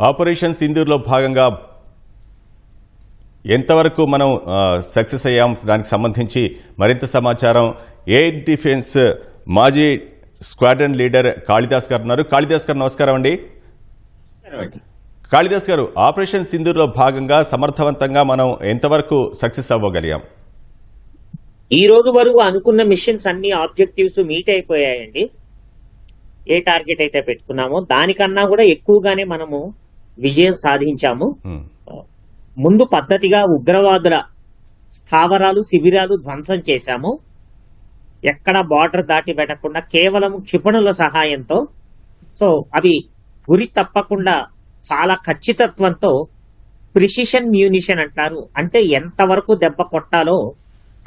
Operation సింధూర్లో భాగంగా ఎంతవరకు మనం సక్సెస్ అయ్యాం, దానికి సంబంధించి మరింత సమాచారం ఎయిర్ డిఫెన్స్ మాజీ స్క్వాడ్రన్ లీడర్ కాళిదాస్ గారు ఉన్నారు. కాళిదాస్ గారు నమస్కారం అండి. కాళిదాస్ గారు, ఆపరేషన్ సింధూర్లో భాగంగా సమర్థవంతంగా మనం ఎంతవరకు సక్సెస్ అవ్వగలిగాం? ఈ రోజు వరకు అనుకున్న మిషన్స్ అన్ని ఆబ్జెక్టివ్స్ మీట్ అయిపోయాయండి. ఏ టార్గెట్ అయితే పెట్టుకున్నామో దానికన్నా కూడా ఎక్కువగానే మనము విజయం సాధించాము. ముందు పద్ధతిగా ఉగ్రవాదుల స్థావరాలు, శిబిరాలు ధ్వంసం చేశాము. ఎక్కడ బార్డర్ దాటి పెట్టకుండా కేవలం క్షిపణుల సహాయంతో, సో అవి గురి తప్పకుండా చాలా ఖచ్చితత్వంతో ప్రిసిషన్ మ్యూనిషన్ అంటారు, అంటే ఎంతవరకు దెబ్బ కొట్టాలో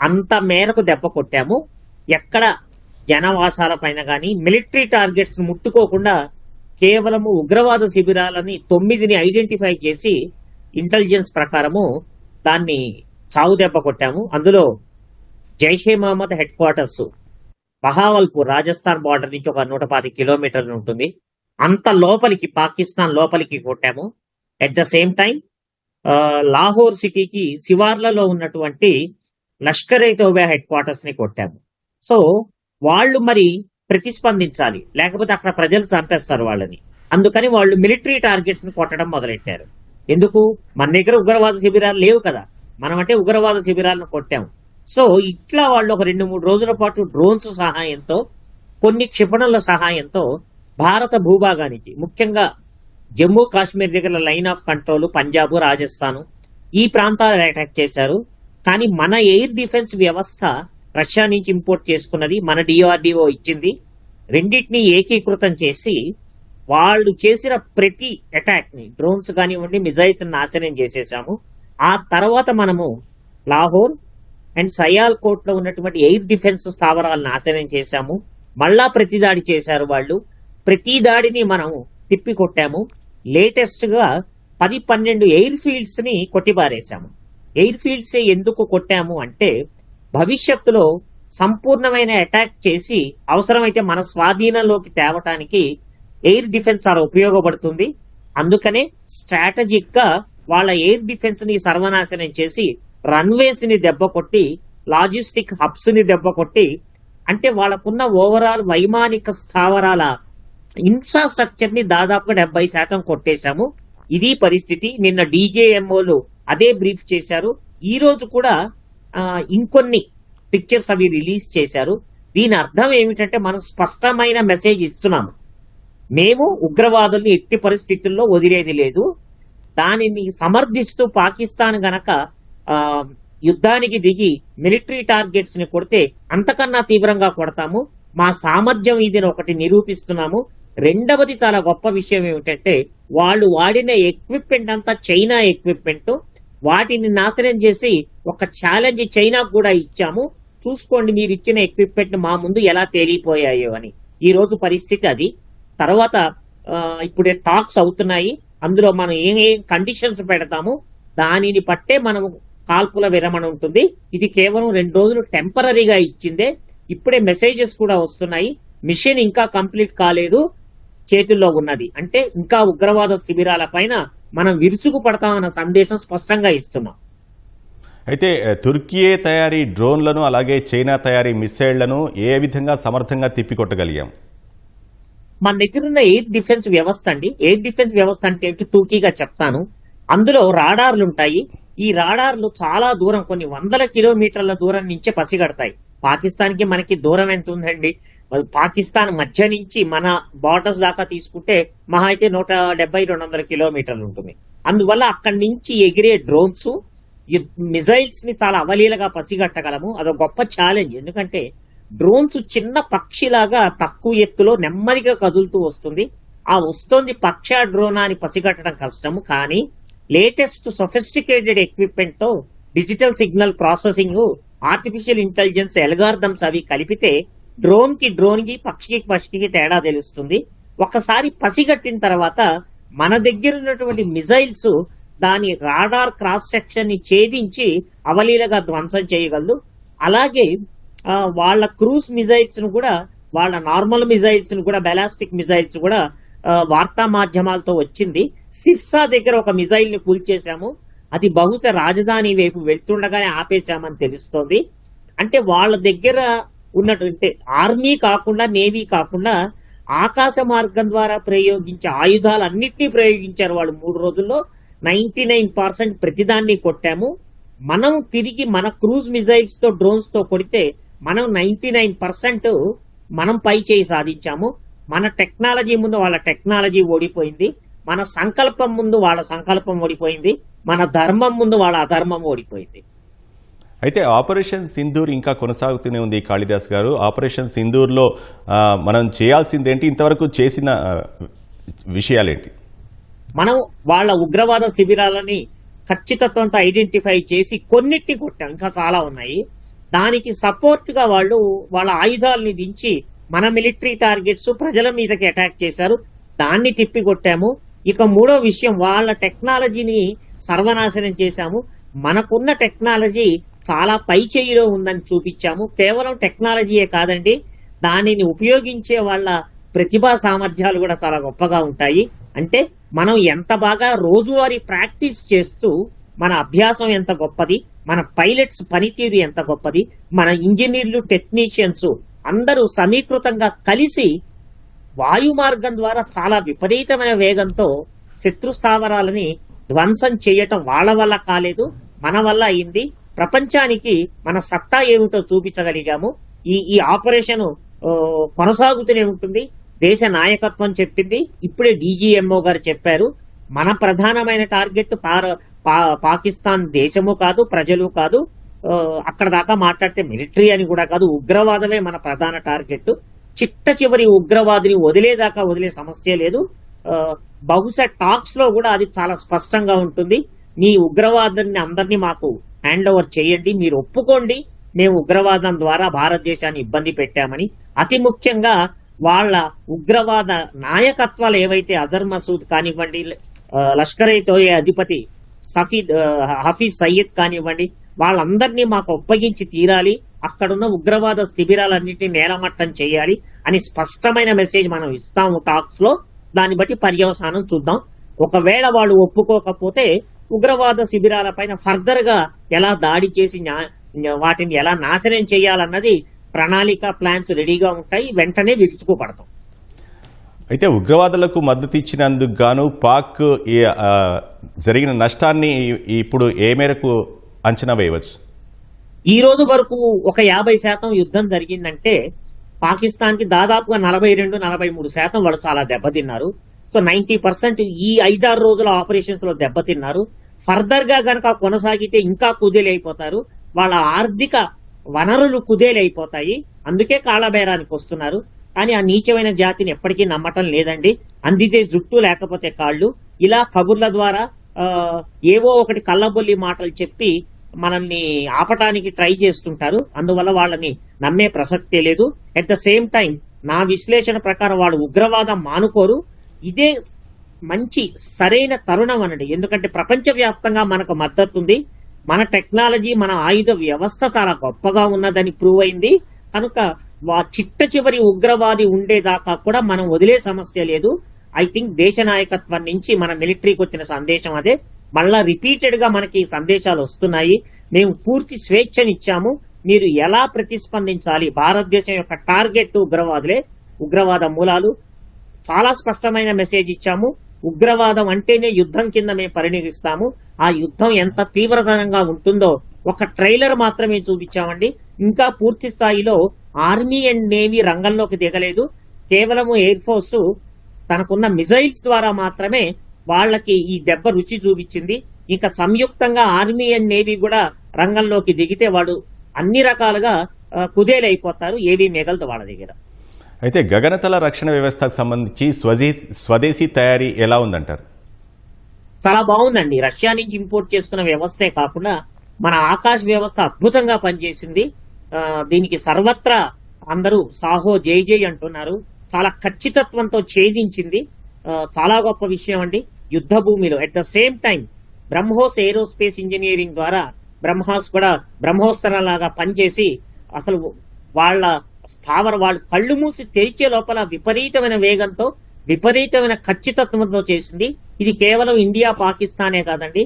అంత మేరకు దెబ్బ కొట్టాము. ఎక్కడ జనవాసాల పైన కానీ మిలిటరీ టార్గెట్స్ ముట్టుకోకుండా కేవలము ఉగ్రవాద శిబిరాలని 9ని ఐడెంటిఫై చేసి ఇంటెలిజెన్స్ ప్రకారము దాన్ని చావు దెబ్బ కొట్టాము. అందులో Jaishe Mohammed headquarters Bahawalpur, Rajasthan border నుంచి ఒక 110 కిలోమీటర్లు ఉంటుంది. అంత లోపలికి, పాకిస్తాన్ లోపలికి కొట్టాము. At the same time Lahore సిటీకి శివార్లలో ఉన్నటువంటి లష్కర్ ఏ తోబా హెడ్ క్వార్టర్స్ ని కొట్టాము. సో వాళ్ళు మరి ప్రతిస్పందించాలి, లేకపోతే అక్కడ ప్రజలు చంపేస్తారు వాళ్ళని. అందుకని వాళ్ళు మిలిటరీ టార్గెట్స్ ని కొట్టడం మొదలెట్టారు. ఎందుకు? మన దగ్గర ఉగ్రవాద శిబిరాలు లేవు కదా, మనం అంటే ఉగ్రవాద శిబిరాలను కొట్టాము. సో ఇట్లా వాళ్ళు ఒక 2-3 రోజుల పాటు డ్రోన్స్ సహాయంతో, కొన్ని క్షిపణుల సహాయంతో భారత భూభాగానికి, ముఖ్యంగా జమ్మూ కాశ్మీర్ దగ్గర line of control, Punjab, Rajasthan ఈ ప్రాంతాలు అటాక్ చేశారు. కానీ మన ఎయిర్ డిఫెన్స్ వ్యవస్థ రష్యా నుంచి ఇంపోర్ట్ చేసుకున్నది, మన డిఆర్డిఓ ఇచ్చింది. రెండింటినీ ఏకీకృతం చేసి వాళ్ళు చేసిన ప్రతి అటాక్ ని, డ్రోన్స్ కానివ్వండి, మిజైల్స్ నాశనం చేసేసాము. ఆ తర్వాత మనము లాహోర్ అండ్ సయాల్కోట్ లో ఉన్నటువంటి ఎయిర్ డిఫెన్స్ స్థావరాలను నాశనం చేశాము. మళ్ళా ప్రతి దాడి చేశారు వాళ్ళు. ప్రతి దాడిని మనం తిప్పి కొట్టాము. లేటెస్ట్ గా 10-12 ఎయిర్ ఫీల్డ్స్ ని కొట్టిపారేశాము. ఎయిర్ ఫీల్డ్స్ ఎందుకు కొట్టాము అంటే, భవిష్యత్తులో సంపూర్ణమైన అటాక్ చేసి అవసరమైతే మన స్వాధీనంలోకి తేవటానికి ఎయిర్ డిఫెన్స్ చాలా ఉపయోగపడుతుంది. అందుకనే స్ట్రాటజిక్ గా వాళ్ళ ఎయిర్ డిఫెన్స్ ని సర్వనాశనం చేసి రన్వేస్ ని దెబ్బ కొట్టి, లాజిస్టిక్ హబ్స్ ని దెబ్బ కొట్టి, అంటే వాళ్ళకున్న ఓవరాల్ వైమానిక స్థావరాల ఇన్ఫ్రాస్ట్రక్చర్ ని దాదాపుగా 70% కొట్టేశాము. ఇది పరిస్థితి. నిన్న డీజేఎంఓలు అదే బ్రీఫ్ చేశారు. ఈ రోజు కూడా ఇంకొన్ని పిక్చర్స్ అవి రిలీజ్ చేశారు. దీని అర్థం ఏమిటంటే, మనం స్పష్టమైన మెసేజ్ ఇస్తున్నాము, మేము ఉగ్రవాదుల్ని ఎట్టి పరిస్థితుల్లో వదిలేది లేదు. దానిని సమర్థిస్తూ పాకిస్తాన్ గనక యుద్ధానికి దిగి మిలిటరీ టార్గెట్స్ ని కొడితే అంతకన్నా తీవ్రంగా కొడతాము. మా సామర్థ్యం ఇది ఒకటి నిరూపిస్తున్నాము. రెండవది చాలా గొప్ప విషయం ఏమిటంటే, వాళ్ళు వాడిన ఎక్విప్మెంట్ అంతా చైనా ఎక్విప్మెంట్. వాటిని నాశనం చేసి ఒక ఛాలెంజ్ చైనాకు కూడా ఇచ్చాము. చూసుకోండి మీరు ఇచ్చిన ఎక్విప్మెంట్ మా ముందు ఎలా తేలిపోయాయో అని. ఈ రోజు పరిస్థితి అది. తర్వాత ఇప్పుడే టాక్స్ అవుతున్నాయి. అందులో మనం ఏం కండిషన్స్ పెడతాము దానిని పట్టే మనము కాల్పుల విరమణ ఉంటుంది. ఇది కేవలం 2 రోజులు టెంపరీగా ఇచ్చిందే. ఇప్పుడే మెసేజెస్ కూడా వస్తున్నాయి. మిషన్ ఇంకా కంప్లీట్ కాలేదు, చేతుల్లో ఉన్నది. అంటే ఇంకా ఉగ్రవాద శిబిరాల పైన మనం విరుచుకు పడతామన్న సందేశం స్పష్టంగా ఇస్తున్నాం. అయితే తుర్కీయే తయారీ డ్రోన్లను, అలాగే చైనా తయారీ మిసైళ్లను ఏ విధంగా సమర్థంగా తిప్పికొట్టగలిగాం? మన దగ్గరున్న ఎయిర్ డిఫెన్స్ వ్యవస్థ అండి. ఎయిర్ డిఫెన్స్ వ్యవస్థ అంటే టూకీగా చెప్తాను. అందులో రాడార్లు ఉంటాయి. ఈ రాడార్లు చాలా దూరం, కొన్ని 100 కిలోమీటర్ల దూరం నుంచే పసిగడతాయి. పాకిస్తాన్ కి మనకి దూరం ఎంత ఉందండి? పాకిస్తాన్ మధ్య నుంచి మన బార్డర్స్ దాకా తీసుకుంటే మహా అయితే 170-200 కిలోమీటర్లు ఉంటుంది. అందువల్ల అక్కడి నుంచి ఎగిరే డ్రోన్స్, మిజైల్స్ ని చాలా అవలీలగా పసిగట్టగలము. అదొక గొప్ప ఛాలెంజ్. ఎందుకంటే డ్రోన్స్ చిన్న పక్షిలాగా తక్కువ ఎత్తులో నెమ్మదిగా కదులుతూ వస్తుంది. ఆ వస్తోంది పక్ష డ్రోనా అని పసిగట్టడం కష్టము. కానీ లేటెస్ట్ సొఫిస్టికేటెడ్ ఎక్విప్మెంట్ తో digital signal processing, artificial intelligence algorithms అవి కలిపితే డ్రోన్ కి, పక్షికి తేడా తెలుస్తుంది. ఒకసారి పసిగట్టిన తర్వాత మన దగ్గర ఉన్నటువంటి మిజైల్స్ దాని రాడార్ క్రాస్ సెక్షన్ ని ఛేదించి అవలీలగా ధ్వంసం చేయగలదు. అలాగే వాళ్ళ క్రూజ్ మిజైల్స్ ను కూడా, వాళ్ళ నార్మల్ మిజైల్స్ ను కూడా, బెలాస్టిక్ మిజైల్స్ కూడా వార్తా మాధ్యమాలతో వచ్చింది. సిర్సా దగ్గర ఒక మిజైల్ ని కూల్చేశాము. అది బహుశా రాజధాని వైపు వెళ్తుండగానే ఆపేశామని తెలుస్తోంది. అంటే వాళ్ళ దగ్గర ఉన్నటువంటి ఆర్మీ కాకుండా, నేవీ కాకుండా ఆకాశ మార్గం ద్వారా ప్రయోగించే ఆయుధాలన్నింటినీ ప్రయోగించారు వాళ్ళు 3 రోజుల్లో. 99% ప్రతిదాన్ని కొట్టాము. మనం తిరిగి మన క్రూజ్ మిజైల్స్ తో, డ్రోన్స్ తో కొడితే మనం 99% మనం పై చేయి సాధించాము. మన టెక్నాలజీ ముందు వాళ్ళ టెక్నాలజీ ఓడిపోయింది. మన సంకల్పం ముందు వాళ్ళ సంకల్పం ఓడిపోయింది. మన ధర్మం ముందు వాళ్ళ అధర్మం ఓడిపోయింది. అయితే ఆపరేషన్ సింధూర్ ఇంకా కొనసాగుతూనే ఉంది కాళిదాస్ గారు. ఆపరేషన్ సింధూర్లో మనం చేయాల్సిందేంటి, ఇంతవరకు చేసిన విషయాలేంటి? మనం వాళ్ళ ఉగ్రవాద శిబిరాలని ఖచ్చితత్వంతో ఐడెంటిఫై చేసి కొన్నిటిని కొట్టాం, ఇంకా చాలా ఉన్నాయి. దానికి సపోర్ట్ గా వాళ్ళు వాళ్ళ ఆయుధాలని దించి మన మిలిటరీ టార్గెట్స్ ప్రజల మీదకి అటాక్ చేశారు. దాన్ని తిప్పి కొట్టాము. ఇక మూడో విషయం, వాళ్ళ టెక్నాలజీని సర్వనాశనం చేశాము. మనకున్న టెక్నాలజీ చాలా పై చేయిలో ఉందని చూపించాము. కేవలం టెక్నాలజీయే కాదండి, దానిని ఉపయోగించే వాళ్ళ ప్రతిభా సామర్థ్యాలు కూడా చాలా గొప్పగా ఉంటాయి. అంటే మనం ఎంత బాగా రోజువారీ ప్రాక్టీస్ చేస్తూ మన అభ్యాసం ఎంత గొప్పది, మన పైలట్స్ పనితీరు ఎంత గొప్పది, మన ఇంజనీర్లు, టెక్నీషియన్స్ అందరూ సమీకృతంగా కలిసి వాయు మార్గం ద్వారా చాలా విపరీతమైన వేగంతో శత్రు స్థావరాలని ధ్వంసం చేయటం వాళ్ళ వల్ల కాలేదు, మన వల్ల అయింది. ప్రపంచానికి మన సత్తా ఏమిటో చూపించగలిగాము. ఈ ఆపరేషన్ కొనసాగుతూనే ఉంటుంది. దేశ నాయకత్వం చెప్పింది, ఇప్పుడే DGMO గారు చెప్పారు. మన ప్రధానమైన టార్గెట్ పాకిస్తాన్ దేశము కాదు, ప్రజలు కాదు, అక్కడ దాకా మాట్లాడితే మిలిటరీ అని కూడా కాదు, ఉగ్రవాదమే మన ప్రధాన టార్గెట్. చిట్ట చివరి ఉగ్రవాదిని వదిలేదాకా వదిలే సమస్య లేదు. బహుశా టాక్స్ లో కూడా అది చాలా స్పష్టంగా ఉంటుంది. మీ ఉగ్రవాదాన్ని అందరినీ మాకు హ్యాండ్ ఓవర్ చేయండి, మీరు ఒప్పుకోండి మేము ఉగ్రవాదం ద్వారా భారతదేశాన్ని ఇబ్బంది పెట్టామని. అతి ముఖ్యంగా వాళ్ళ ఉగ్రవాద నాయకత్వాలు ఏవైతే అజర్ మసూద్ కానివ్వండి, లష్కర్ ఏ తోయే అధిపతి హఫీజ్ సయ్యద్ కానివ్వండి, వాళ్ళందరినీ మాకు ఒప్పగించి తీరాలి, అక్కడున్న ఉగ్రవాద శిబిరాలన్నింటినీ నేలమట్టం చేయాలి అని స్పష్టమైన మెసేజ్ మనం ఇస్తాము టాక్స్ లో. దాన్ని బట్టి పర్యవసానం చూద్దాం. ఒకవేళ వాళ్ళు ఒప్పుకోకపోతే ఉగ్రవాద శిబిరాల పైన ఫర్దర్ గా ఎలా దాడి చేసి వాటిని ఎలా నాశనం చేయాలన్నది ప్రణాళిక, ప్లాన్స్ రెడీగా ఉంటాయి. వెంటనే విరుచుకుపడతాం. అయితే ఉగ్రవాదులకు మద్దతు ఇచ్చినందుకు గాను పాక్ జరిగిన నష్టాన్ని ఇప్పుడు ఏ మేరకు అంచనా వేయవచ్చు? ఈ రోజు వరకు ఒక 50% యుద్ధం జరిగిందంటే పాకిస్తాన్ కి దాదాపుగా 42-43% వాళ్ళు చాలా దెబ్బతిన్నారు. సో 90% ఈ 5-6 రోజుల ఆపరేషన్స్ లో దెబ్బతిన్నారు. ఫర్దర్ గా గనక కొనసాగితే ఇంకా కుదేలైపోతారు. వాళ్ళ ఆర్థిక వనరులు కుదేలైపోతాయి. అందుకే కాళ్ళబేరానికి వస్తున్నారు. కానీ ఆ నీచమైన జాతిని ఎప్పటికీ నమ్మటం లేదండి. అందితే జుట్టు లేకపోతే కాళ్ళు. ఇలా కబుర్ల ద్వారా ఏవో ఒకటి కళ్ళబొల్లి మాటలు చెప్పి మనల్ని ఆపటానికి ట్రై చేస్తుంటారు. అందువల్ల వాళ్ళని నమ్మే ప్రసక్తే లేదు. అట్ ద సేమ్ టైం నా విశ్లేషణ ప్రకారం వాళ్ళు ఉగ్రవాదం మానుకోరు. ఇదే మంచి సరైన తరుణం అనండి. ఎందుకంటే ప్రపంచవ్యాప్తంగా మనకు మద్దతు ఉంది. మన టెక్నాలజీ, మన ఆయుధ వ్యవస్థ చాలా గొప్పగా ఉన్నదని ప్రూవ్ అయింది. కనుక చిట్ట చివరి ఉగ్రవాది ఉండేదాకా కూడా మనం వదిలే సమస్య లేదు. ఐ థింక్ దేశ నాయకత్వం నుంచి మన మిలిటరీకి వచ్చిన సందేశం అదే. మళ్ళా రిపీటెడ్ గా మనకి సందేశాలు వస్తున్నాయి. మేము పూర్తి స్వేచ్ఛనిచ్చాము, మీరు ఎలా ప్రతిస్పందించాలి. భారతదేశం యొక్క టార్గెట్ ఉగ్రవాదులే, ఉగ్రవాద మూలాలు. చాలా స్పష్టమైన మెసేజ్ ఇచ్చాము. ఉగ్రవాదం అంటేనే యుద్ధం కింద మేము పరిగణిస్తాము. ఆ యుద్ధం ఎంత తీవ్రతరంగా ఉంటుందో ఒక ట్రైలర్ మాత్రమే చూపించామండి. ఇంకా పూర్తి స్థాయిలో ఆర్మీ అండ్ నేవీ రంగంలోకి దిగలేదు. కేవలం ఎయిర్ ఫోర్స్ తనకున్న మిజైల్స్ ద్వారా మాత్రమే వాళ్ళకి ఈ దెబ్బ రుచి చూపించింది. ఇంకా సంయుక్తంగా ఆర్మీ అండ్ నేవీ కూడా రంగంలోకి దిగితే వాడు అన్ని రకాలుగా కుదేలైపోతారు. ఏవీ మిగలదు వాళ్ళ దగ్గర. అయితే గగనతల రక్షణ వ్యవస్థకు సంబంధించి స్వదేశీ తయారీ ఎలా ఉందంటారు? చాలా బాగుందండి. రష్యా నుంచి ఇంపోర్ట్ చేసుకున్న వ్యవస్థే కాకుండా మన ఆకాశ వ్యవస్థ అద్భుతంగా పనిచేసింది. దీనికి సర్వత్రా అందరూ సాహో జై జై అంటున్నారు. చాలా ఖచ్చితత్వంతో ఛేదించింది. చాలా గొప్ప విషయం అండి. యుద్ధ భూమిలో at the same time BrahMos aerospace engineering ద్వారా బ్రహ్మాస్ కూడా బ్రహ్మోస్తరంలాగా పనిచేసి అసలు వాళ్ళ వాళ్ళు కళ్ళు మూసి తెరిచే లోపల విపరీతమైన వేగంతో విపరీతమైన ఖచ్చితత్వంతో చేసింది. ఇది కేవలం ఇండియా పాకిస్తానే కాదండి,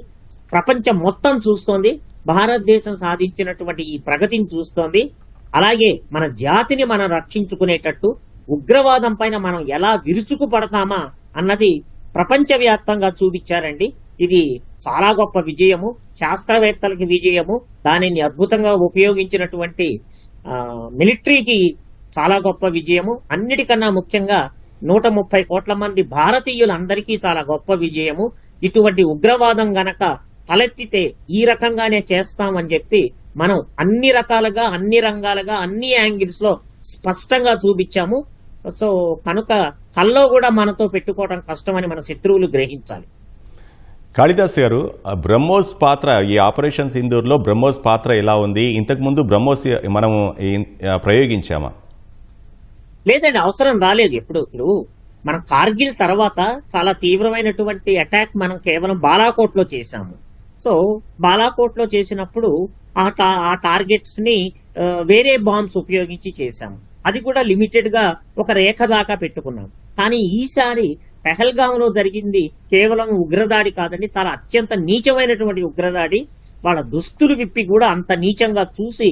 ప్రపంచం మొత్తం చూస్తోంది. భారతదేశం సాధించినటువంటి ఈ ప్రగతిని చూస్తోంది. అలాగే మన జాతిని మనం రక్షించుకునేటట్టు ఉగ్రవాదం పైన మనం ఎలా విరుచుకుపడతామా అన్నది ప్రపంచవ్యాప్తంగా చూపించారండి. ఇది చాలా గొప్ప విజయము, శాస్త్రవేత్తలకి విజయము, దానిని అద్భుతంగా ఉపయోగించినటువంటి మిలిటరీకి చాలా గొప్ప విజయము, అన్నిటికన్నా ముఖ్యంగా 130 కోట్ల మంది భారతీయులందరికీ చాలా గొప్ప విజయము. ఇటువంటి ఉగ్రవాదం గనక తలెత్తితే ఈ రకంగానే చేస్తామని చెప్పి మనం అన్ని రకాలుగా, అన్ని రంగాలుగా, అన్ని యాంగిల్స్ లో స్పష్టంగా చూపించాము. సో కనుక కల్లో కూడా మనతో పెట్టుకోవడం కష్టమని మన శత్రువులు గ్రహించాలి. కాళిదాస్ గారు, బ్రహ్మోస్ పాత్ర ఈ ఆపరేషన్ సింధూర్లో బ్రహ్మోస్ పాత్ర ఎలా ఉంది? ఇంతకుముందు బ్రహ్మోస్ మనము ప్రయోగించామా? లేదండి, అవసరం రాలేదు. ఇప్పుడు మనం కార్గిల్ తర్వాత చాలా తీవ్రమైనటువంటి అటాక్ మనం కేవలం బాలాకోట్లో చేశాము. సో బాలాకోట్లో చేసినప్పుడు ఆ టార్గెట్స్ ని వేరే బాంబ్స్ ఉపయోగించి చేశాము. అది కూడా లిమిటెడ్ గా ఒక రేఖ దాకా పెట్టుకున్నాం. కానీ ఈసారి పెహల్గామ్ లో జరిగింది కేవలం ఉగ్రదాడి కాదండి, చాలా అత్యంత నీచమైనటువంటి ఉగ్రదాడి. వాళ్ళ దుస్తులు విప్పి కూడా అంత నీచంగా చూసి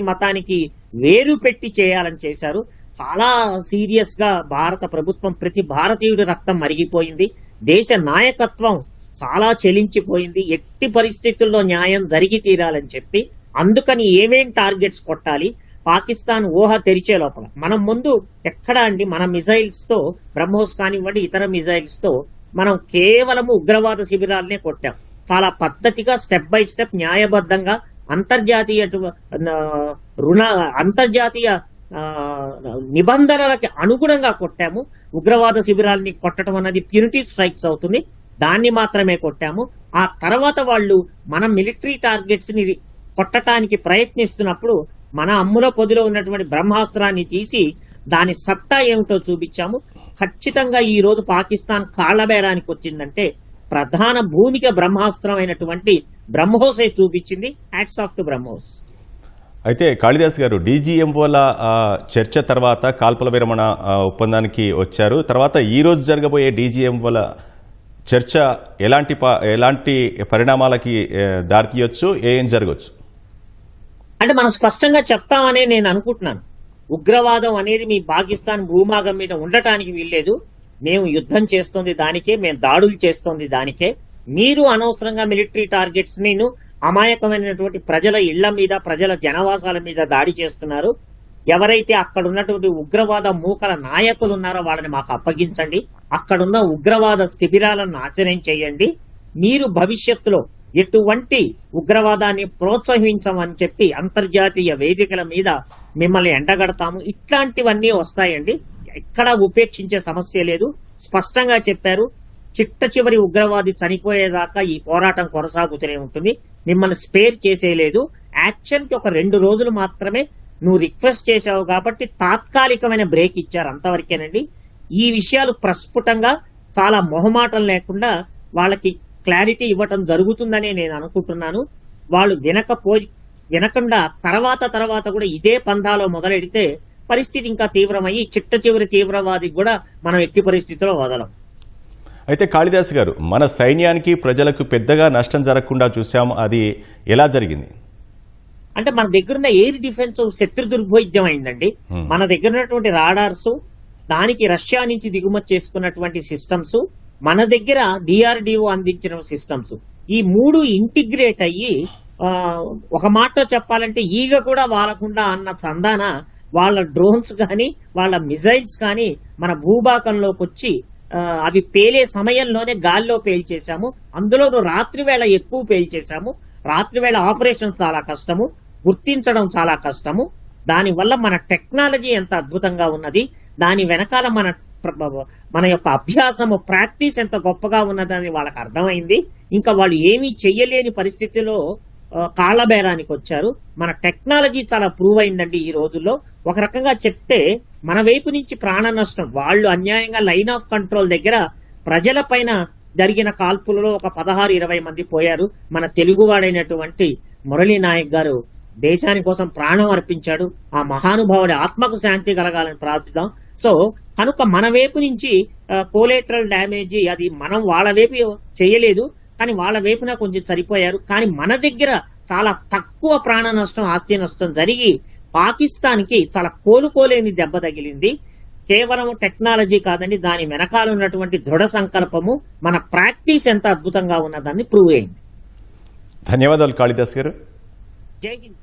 మతానికి వేరు పెట్టి చేయాలని చేశారు. చాలా సీరియస్ గా భారత ప్రభుత్వం, ప్రతి భారతీయుడి రక్తం మరిగిపోయింది. దేశ నాయకత్వం చాలా చెలించిపోయింది. ఎట్టి పరిస్థితుల్లో న్యాయం జరిగి తీరాలని చెప్పి అందుకని ఏమేం టార్గెట్స్ కొట్టాలి, పాకిస్తాన్ ఊహ తెరిచే లోపల మనం ముందు ఎక్కడా అండి మన మిజైల్స్ తో, బ్రహ్మోస్ కానివ్వండి ఇతర మిజైల్స్ తో మనం కేవలము ఉగ్రవాద శిబిరాలనే కొట్టాం. చాలా పద్ధతిగా స్టెప్ బై స్టెప్ న్యాయబద్ధంగా అంతర్జాతీయ నిబంధనలకి అనుగుణంగా కొట్టాము. ఉగ్రవాద శిబిరాలని కొట్టడం అన్నది ప్యూనిటివ్ స్ట్రైక్స్ అవుతుంది, దాన్ని మాత్రమే కొట్టాము. ఆ తర్వాత వాళ్ళు మన మిలిటరీ టార్గెట్స్ ని కొట్టడానికి ప్రయత్నిస్తున్నప్పుడు మన అమ్ముల పొదిలో ఉన్నటువంటి బ్రహ్మాస్త్రాన్ని తీసి దాని సత్తా ఏమిటో చూపించాము. ఖచ్చితంగా ఈ రోజు పాకిస్తాన్ కాళ్లబేరానికి వచ్చిందంటే ప్రధాన భూమిక బ్రహ్మాస్త్రం అయినటువంటి బ్రహ్మోసే చూపించింది. Hats off to BrahMos. అయితే కాళిదాస్ గారు, డీజీఎంఓల చర్చ తర్వాత కాల్పుల విరమణ ఒప్పందానికి వచ్చారు. తర్వాత ఈ రోజు జరగబోయే డీజీఎంఓల చర్చ ఎలాంటి పరిణామాలకి దారితీయొచ్చు, ఏం జరగవచ్చు? అంటే మనం స్పష్టంగా చెప్తామని నేను అనుకుంటున్నాను. ఉగ్రవాదం అనేది మీ పాకిస్తాన్ భూభాగం మీద ఉండటానికి వీల్లేదు. మేము యుద్ధం చేస్తోంది దానికే, మేము దాడులు చేస్తోంది దానికే. మీరు అనవసరంగా మిలిటరీ టార్గెట్స్ ని అమాయకమైనటువంటి ప్రజల ఇళ్ల మీద, ప్రజల జనవాసాల మీద దాడి చేస్తున్నారు. ఎవరైతే అక్కడ ఉన్నటువంటి ఉగ్రవాద మూకల నాయకులు ఉన్నారో వాళ్ళని మాకు అప్పగించండి. అక్కడున్న ఉగ్రవాద శిబిరాలను నాశనం చేయండి. మీరు భవిష్యత్తులో ఎటువంటి ఉగ్రవాదాన్ని ప్రోత్సహించమని చెప్పి అంతర్జాతీయ వేదికల మీద మిమ్మల్ని ఎండగడతాము. ఇట్లాంటివన్నీ వస్తాయండి. ఎక్కడా ఉపేక్షించే సమస్య లేదు. స్పష్టంగా చెప్పారు, చిట్ట చివరి ఉగ్రవాది చనిపోయేదాకా ఈ పోరాటం కొనసాగుతూనే ఉంటుంది. మిమ్మల్ని స్పేర్ చేసేయలేదు. యాక్షన్ కి ఒక 2 రోజులు మాత్రమే నువ్వు రిక్వెస్ట్ చేశావు కాబట్టి తాత్కాలికమైన బ్రేక్ ఇచ్చారు, అంతవరకేనండి. ఈ విషయాలు ప్రస్ఫుటంగా చాలా మొహమాటం లేకుండా వాళ్ళకి క్లారిటీ ఇవ్వటం జరుగుతుందని నేను అనుకుంటున్నాను. వాళ్ళు వినకుండా తర్వాత కూడా ఇదే పంధాలో మొదలెడితే పరిస్థితి ఇంకా తీవ్రమయ్యి చిట్ట చివరి తీవ్రవాదికి కూడా మనం ఎట్టి పరిస్థితిలో వదలం. అయితే కాళిదాస్ గారు, మన సైన్యానికి ప్రజలకు పెద్దగా నష్టం జరగకుండా చూసాం, అది ఎలా జరిగింది? అంటే మన దగ్గరున్న ఎయిర్ డిఫెన్స్ శత్రు దుర్భేద్యం అయిందండి. మన దగ్గర ఉన్నటువంటి రాడార్స్, దానికి రష్యా నుంచి దిగుమతి చేసుకున్నటువంటి సిస్టమ్స్, మన దగ్గర డిఆర్డిఓ అందించిన సిస్టమ్స్, ఈ 3 ఇంటిగ్రేట్ అయ్యి ఒక మాటలో చెప్పాలంటే ఈగ కూడా వాలకుండా అన్న చందాన వాళ్ళ డ్రోన్స్ కానీ వాళ్ళ మిజైల్స్ కానీ మన భూభాగంలోకి వచ్చి అవి పేలే సమయంలోనే గాల్లో పేల్చేశాము. అందులో రాత్రి వేళ ఎక్కువ పేల్చేశాము. రాత్రి వేళ ఆపరేషన్ చాలా కష్టము, గుర్తించడం చాలా కష్టము. దానివల్ల మన టెక్నాలజీ ఎంత అద్భుతంగా ఉన్నది, దాని వెనకాల మన యొక్క అభ్యాసము, ప్రాక్టీస్ ఎంత గొప్పగా ఉన్నదని వాళ్ళకి అర్థమైంది. ఇంకా వాళ్ళు ఏమీ చెయ్యలేని పరిస్థితిలో కాళ్లబేరానికి వచ్చారు. మన టెక్నాలజీ చాలా ప్రూవ్ అయిందండి ఈ రోజుల్లో. ఒక రకంగా చెప్తే మన వైపు నుంచి ప్రాణ నష్టం, వాళ్ళు అన్యాయంగా లైన్ ఆఫ్ కంట్రోల్ దగ్గర ప్రజల పైన జరిగిన కాల్పులలో ఒక 16-20 మంది పోయారు. మన తెలుగువాడైనటువంటి మురళీ నాయక్ గారు దేశాని కోసం ప్రాణం అర్పించాడు. ఆ మహానుభావుడి ఆత్మకు శాంతి కలగాలని ప్రార్థిద్దాం. సో కనుక మన వైపు నుంచి కోలేటరల్ డ్యామేజ్ అది మనం వాళ్ళ వైపు చేయలేదు, కానీ వాళ్ళ వైపున కొంచెం సరిపోయారు. కానీ మన దగ్గర చాలా తక్కువ ప్రాణ నష్టం, ఆస్తి నష్టం జరిగి పాకిస్తాన్కి చాలా కోలుకోలేని దెబ్బ తగిలింది. కేవలం టెక్నాలజీ కాదండి, దాని వెనకాల ఉన్నటువంటి దృఢ సంకల్పము, మన ప్రాక్టీస్ ఎంత అద్భుతంగా ఉన్నదాన్ని ప్రూవ్ అయింది. ధన్యవాదాలు కాళిదాస్ గారు. జై హింద్.